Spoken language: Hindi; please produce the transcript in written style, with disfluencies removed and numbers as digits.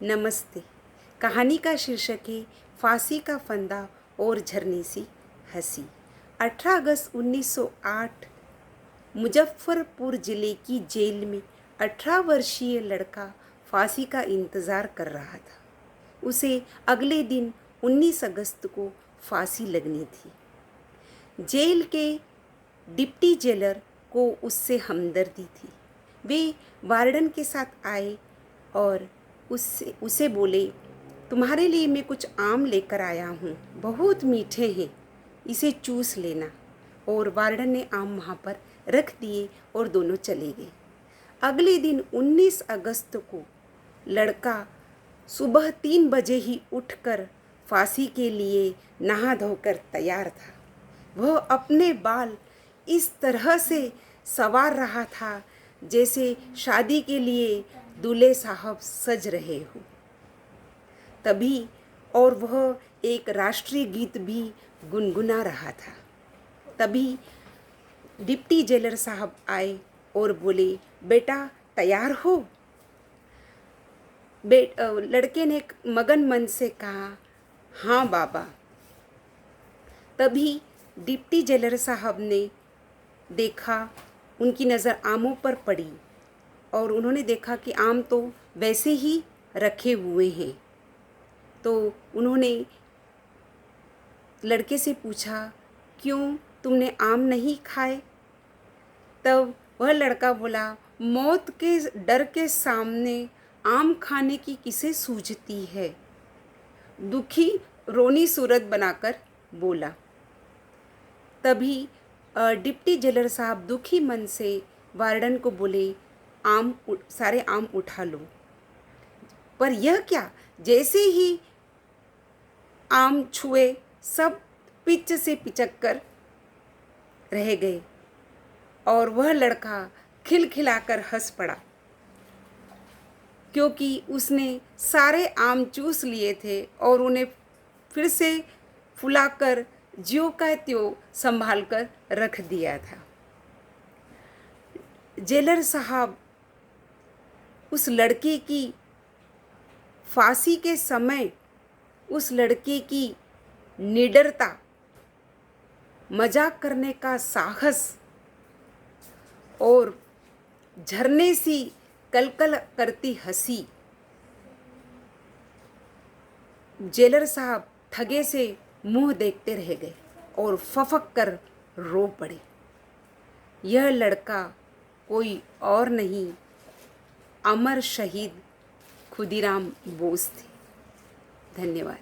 नमस्ते। कहानी का शीर्षक है फांसी का फंदा और झरने सी हंसी। 18 अगस्त 1908 मुजफ्फरपुर जिले की जेल में 18 वर्षीय लड़का फांसी का इंतज़ार कर रहा था। उसे अगले दिन 19 अगस्त को फांसी लगनी थी। जेल के डिप्टी जेलर को उससे हमदर्दी थी। वे वार्डन के साथ आए और उसे बोले, तुम्हारे लिए मैं कुछ आम लेकर आया हूँ, बहुत मीठे हैं, इसे चूस लेना। और वार्डन ने आम वहाँ पर रख दिए और दोनों चले गए। अगले दिन 19 अगस्त को लड़का सुबह 3 बजे ही उठकर फांसी के लिए नहा धोकर तैयार था। वह अपने बाल इस तरह से संवार रहा था जैसे शादी के लिए दूल्हे साहब सज रहे हो। तभी और वह एक राष्ट्रीय गीत भी गुनगुना रहा था। तभी डिप्टी जेलर साहब आए और बोले, बेटा तैयार हो? लड़के ने मगन मन से कहा, हाँ बाबा। तभी डिप्टी जेलर साहब ने देखा, उनकी नज़र आमों पर पड़ी और उन्होंने देखा कि आम तो वैसे ही रखे हुए हैं। तो उन्होंने लड़के से पूछा, क्यों तुमने आम नहीं खाए? तब वह लड़का बोला, मौत के डर के सामने आम खाने की किसे सूझती है। दुखी रोनी सूरत बनाकर बोला। तभी डिप्टी जेलर साहब दुखी मन से वार्डन को बोले, सारे आम उठा लो। पर यह क्या, जैसे ही आम छुए सब पिच से पिचक कर रह गए और वह लड़का खिलखिलाकर हंस पड़ा, क्योंकि उसने सारे आम चूस लिए थे और उन्हें फिर से फुलाकर ज्यों का त्यों संभाल कर रख दिया था। जेलर साहब उस लड़के की फांसी के समय उस लड़के की निडरता, मजाक करने का साहस और झरने सी कलकल करती हंसी, जेलर साहब थगे से मुंह देखते रह गए और फफक कर रो पड़े। यह लड़का कोई और नहीं, अमर शहीद खुदीराम बोस थे। धन्यवाद।